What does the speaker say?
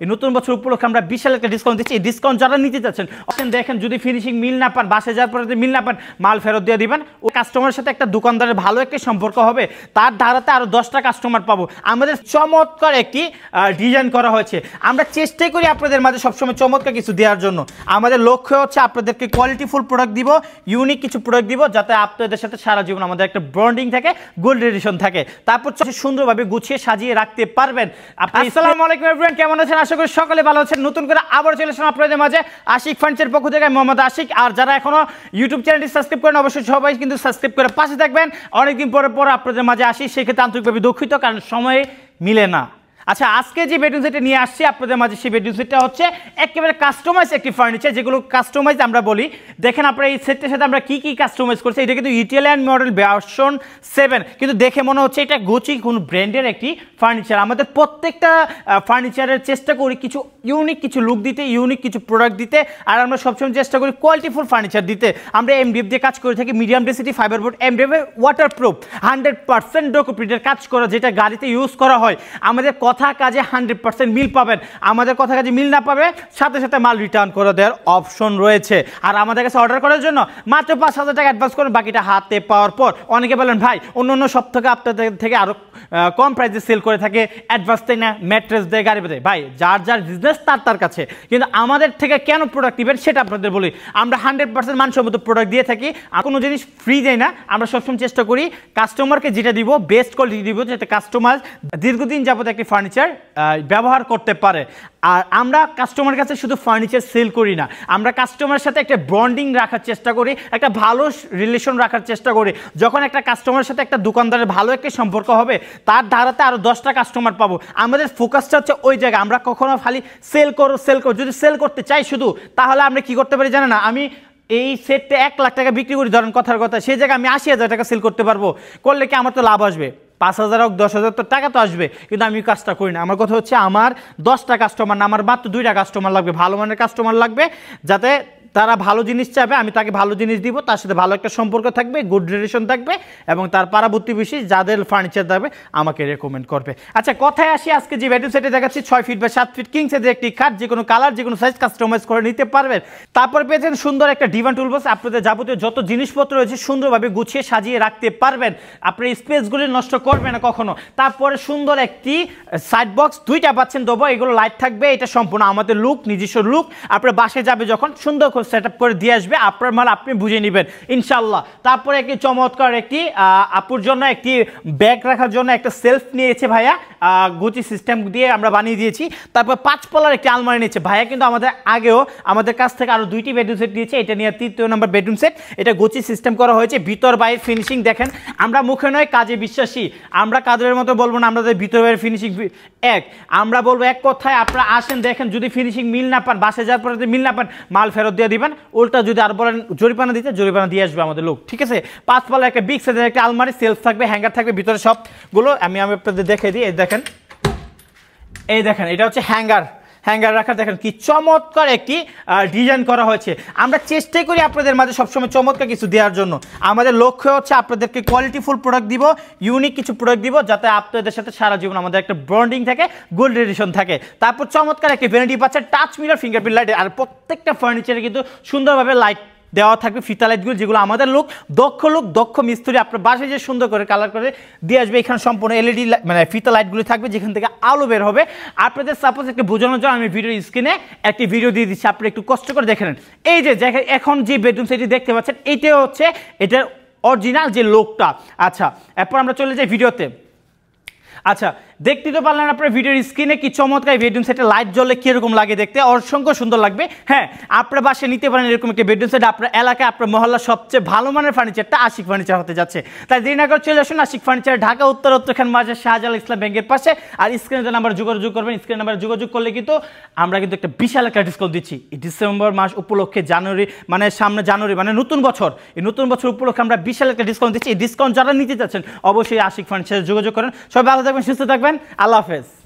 এই নতুন বছর উপলক্ষে আমরা বিশাল একটা ডিসকাউন্ট দিচ্ছি। এই ডিসকাউন্ট যারা নিতে চাচ্ছেন দেখেন, যদি ফিনিশিং মিল না পান, বাসে যাওয়ার পরে যদি মিল না পান, মাল ফেরত দিয়ে দিবেন। ও কাস্টমারের সাথে একটা দোকানদারের ভালো একটা সম্পর্ক হবে, তার ধারাতে আরও 10টা কাস্টমার পাবো। আমাদের চমৎকার একটি ডিজাইন করা হয়েছে। আমরা চেষ্টাই করি আপনাদের মাঝে সবসময় চমৎকার কিছু দেওয়ার জন্য। আমাদের লক্ষ্য হচ্ছে আপনাদেরকে কোয়ালিটিফুল প্রোডাক্ট দিব, ইউনিক কিছু প্রোডাক্ট দিব, যাতে আপনাদের সাথে সারা জীবন আমাদের একটা বন্ডিং থাকে, গুড রিলেশন থাকে। তারপর সুন্দরভাবে গুছিয়ে সাজিয়ে রাখতে পারবেন। আসসালামু আলাইকুম এভরিওয়ান, কেমন আছেন? আশা করি সকলে ভালো আছেন। নতুন করে আবার চলে আসলাম আপনাদের মাঝে আশিক ফার্নিচারের পক্ষ থেকে, মোহাম্মদ আশিক। আর যারা এখনো ইউটিউব চ্যানেলটি সাবস্ক্রাইব করেন, অবশ্যই সবাই কিন্তু সাবস্ক্রাইব করে পাশে থাকবেন। অনেকদিন পরে আপনাদের মাঝে আসি, সেক্ষেত্রে আন্তরিকভাবে দুঃখিত, কারণ সময় মিলে না। আচ্ছা, আজকে যে বেডরুম সেটটা নিয়ে আসছি আপনাদের মাঝে, সেই বেডরুম সেটটা হচ্ছে একেবারে কাস্টমাইজ একটি ফার্নিচার, যেগুলো কাস্টমাইজ আমরা বলি। দেখেন আপনারা এই সেটটার সাথে আমরা কি কাস্টমাইজ করছি। এটা কিন্তু ইটালিয়ান মডেল ভার্সন 7, কিন্তু দেখে মনে হচ্ছে এটা গুচি কোন ব্র্যান্ডের একটি ফার্নিচার। আমাদের প্রত্যেকটা ফার্নিচারের চেষ্টা করি কিছু ইউনিক কিছু লুক দিতে, ইউনিক কিছু প্রোডাক্ট দিতে, আর আমরা সবসময় চেষ্টা করি কোয়ালিটিফুল ফার্নিচার দিতে। আমরা এমডিএফ দিয়ে কাজ করে থাকি, medium density fibre board, MDF waterproof, 100% ডকুপ্রিন্টের কাজ করা, যেটা গাড়িতে ইউজ করা হয়। আমাদের কথা কাজে 100% মিল পাবেন। আমাদের কথা কাজে মিল না পাবে, সাথে সাথে মাল রিটার্ন করে দেওয়ার অপশন রয়েছে। আর আমাদের কাছে অর্ডার করার জন্য মাত্র 5,000 টাকা অ্যাডভান্স করুন, বাকিটা হাতে পাওয়ার পর। অনেকে বলেন ভাই অন্য সব থেকে আপনাদের থেকে আরও কম প্রাইসে সেল করে থাকে, অ্যাডভান্স দেয় না, ম্যাট্রেস দেয়, গাড়ি দেয়। ভাই যার বিজনেস তার কাছে, কিন্তু আমাদের থেকে কেন প্রোডাক্ট নেবেন সেটা আপনাদের বলি। আমরা 100% মানসম্মত প্রোডাক্ট দিয়ে থাকি, আর কোনো জিনিস ফ্রি দেয় না। আমরা সবসময় চেষ্টা করি কাস্টমারকে যেটা দিব বেস্ট কোয়ালিটি দিব, যাতে কাস্টমার দীর্ঘদিন যাবত একটি ফার্নিচার ব্যবহার করতে পারে। আর আমরা কাস্টমার কাছে শুধু ফার্নিচার সেল করি না, আমরা কাস্টমারের সাথে একটা বন্ডিং রাখার চেষ্টা করি, একটা ভালো রিলেশন রাখার চেষ্টা করি। যখন একটা কাস্টমারের সাথে একটা দোকানদারের ভালো একটা সম্পর্ক হবে, তার ধারাতে আরও 10টা কাস্টমার পাবো। আমাদের ফোকাসটা হচ্ছে ওই জায়গায়। আমরা কখনো খালি সেল করো। যদি সেল করতে চাই শুধু, তাহলে আমরা কি করতে পারি জানেন না? আমি এই সেটটা 1 লাখ টাকা বিক্রি করি, ধরেন কথার কথা, সেই জায়গায় আমি 80,000 টাকা সেল করতে পারবো। করলে কি আমার তো লাভ আসবে? 5,000 হোক 10,000 তো টাকা তো আসবে, কিন্তু আমি কাজটা করি না। আমার কথা হচ্ছে আমার 10টা কাস্টমার না, আমার মাত্র 2টা কাস্টমার লাগবে, ভালো মানের কাস্টমার লাগবে, যাতে তারা ভালো জিনিস চাইবে, আমি তাকে ভালো জিনিস দিব, তার সাথে ভালো একটা সম্পর্ক থাকবে, গুড রিলেশন থাকবে, এবং তার পাড়া প্রতিবেশী যাদের ফার্নিচার দেবে আমাকে রেকমেন্ড করবে। আচ্ছা, কথায় আসি, আজকে যে বেডরুম সেটে দেখাচ্ছি 6 ফিট বা 7 ফিট কিং সাইজের একটি খাট, যে কোনো কালার, যে কোনো সাইজ কাস্টমাইজ করে নিতে পারবেন। তারপর পেয়েছেন সুন্দর একটা ডিভান টুলবক্স, আপনাদের যাবতীয় যত জিনিসপত্র রয়েছে সুন্দরভাবে গুছিয়ে সাজিয়ে রাখতে পারবেন, আপনার স্পেসগুলি নষ্ট করবে না কখনো। তারপরে সুন্দর একটি সাইড বক্স 2টা পাচ্ছেন দেবো, এগুলো লাইট থাকবে। এটা সম্পূর্ণ আমাদের লুক, নিজস্ব লুক। আপনার বাসায় যাবে যখন সুন্দর করে সেট আপ করে দিয়ে আসবে, আপনার মাল আপনি বুঝে নেবেন ইনশাল্লাহ। তারপরে একটি চমৎকার একটি আপুর জন্য একটি ব্যাগ রাখার জন্য একটা সেলফ নিয়েছে ভাইয়া, গুচি সিস্টেম দিয়ে আমরা বানিয়ে দিয়েছি। তারপর 5 পলার একটি আলমারি নিয়েছে ভাইয়া, কিন্তু আমাদের আগেও আমাদের কাছ থেকে আরও 2টি বেডরুম সেট দিয়েছে। এটা নিয়ে 3য় নম্বর বেডরুম সেট। এটা গুচি সিস্টেম করা হয়েছে, ভিতর বাইরের ফিনিশিং দেখেন। আমরা মুখে নয় কাজে বিশ্বাসী, আমরা কাজের মতো বলবো না আমাদের ভিতর বাইরের ফিনিশিং এক। আমরা বলবো এক কথায়, আপনারা আসেন দেখেন, যদি ফিনিশিং মিল না পান, বাসে যাওয়ার পরে যদি মিল না পান, মাল ফেরত দিয়ে দিবেন। উল্টা যদি আর বলেন জরিপানা দিতে, জরিপানা দিয়ে আসবে আমাদের লোক, ঠিক আছে? 5 পাল্লা একটা বিগ সাইজের একটা আলমারি, সেলফ থাকবে, হ্যাঙ্গার থাকবে ভিতরে সবগুলো। আমি আপনাদের দেখে দিই, এই দেখেন এটা হচ্ছে হ্যাঙ্গার রাখার। দেখেন কি চমৎকার একটি ডিজাইন করা হয়েছে। আমরা চেষ্টাই করি আপনাদের মাঝে সবসময় চমৎকার কিছু দেওয়ার জন্য। আমাদের লক্ষ্য হচ্ছে আপনাদেরকে কোয়ালিটিফুল প্রোডাক্ট দিব, ইউনিক কিছু প্রোডাক্ট দিব, যাতে আপনাদের সাথে সারা জীবন আমাদের একটা বন্ডিং থাকে, গুড রিলেশন থাকে। তারপর চমৎকার একটি ভ্যানিটি পাচ্ছে, টাচ মিরর, ফিঙ্গারপ্রিন্ট লাইট, আর প্রত্যেকটা ফার্নিচারে কিন্তু সুন্দরভাবে লাইট দেওয়া থাকবে, ফিতা লাইটগুলো, যেগুলো আমাদের দক্ষ মিস্ত্রি আপনার বাসায় যে সুন্দর করে কালার করে দিয়ে আসবে। এখানে সম্পূর্ণ এলইডি মানে ফিতা লাইটগুলো থাকবে, যেখান থেকে আলো বের হবে। আপনাদের সাপোজ একটু বোঝানোর জন্য আমি ভিডিও স্ক্রিনে একটি ভিডিও দিয়ে দিচ্ছি, আপনি একটু কষ্ট করে দেখে নেন। এই যে এখন যে বেডরুম সেটটি দেখতে পাচ্ছেন, এইটাও হচ্ছে এটার অরিজিনাল যে লোকটা। আচ্ছা, এরপর আমরা চলে যাই ভিডিওতে। আচ্ছা, দেখতে তো পারলেন আপনার ভিডিওর স্ক্রিনে কি চমৎকার বেডরুম সেটের লাইট জ্বললে কীরকম লাগে দেখতে, অসংখ্য সুন্দর লাগবে। হ্যাঁ, আপনার বাসায় নিতে পারেন এরকম একটি বেডরুম সেট। আপনার এলাকায়, আপনার মহল্লার সবচেয়ে ভালো মানের ফার্নিচারটা আশিক ফার্নিচার হতে যাচ্ছে। তাই দেরি না করে চলে আসুন আশিক ফার্নিচার, ঢাকা উত্তরখান মাঝে শাহজালাল ইসলাম ব্যাংকের পাশে। আর স্ক্রিনে নাম্বার যোগাযোগ করবেন, স্ক্রিনে নাম্বার যোগাযোগ করলে কিন্তু আমরা কিন্তু একটা বিশাল একটা ডিসকাউন্ট দিচ্ছি এই ডিসেম্বর মাস উপলক্ষে। সামনে জানুয়ারি মানে নতুন বছর, এই নতুন বছর উপলক্ষে আমরা বিশাল একটা ডিসকাউন্ট দিচ্ছি। এই ডিসকাউন্ট যারা নিতে চাচ্ছেন অবশ্যই আশিক ফার্নিচারে যোগাযোগ করেন। সবাই ভালো থাকবেন, সুস্থ থাকবেন, আল্লাহ হাফেজ।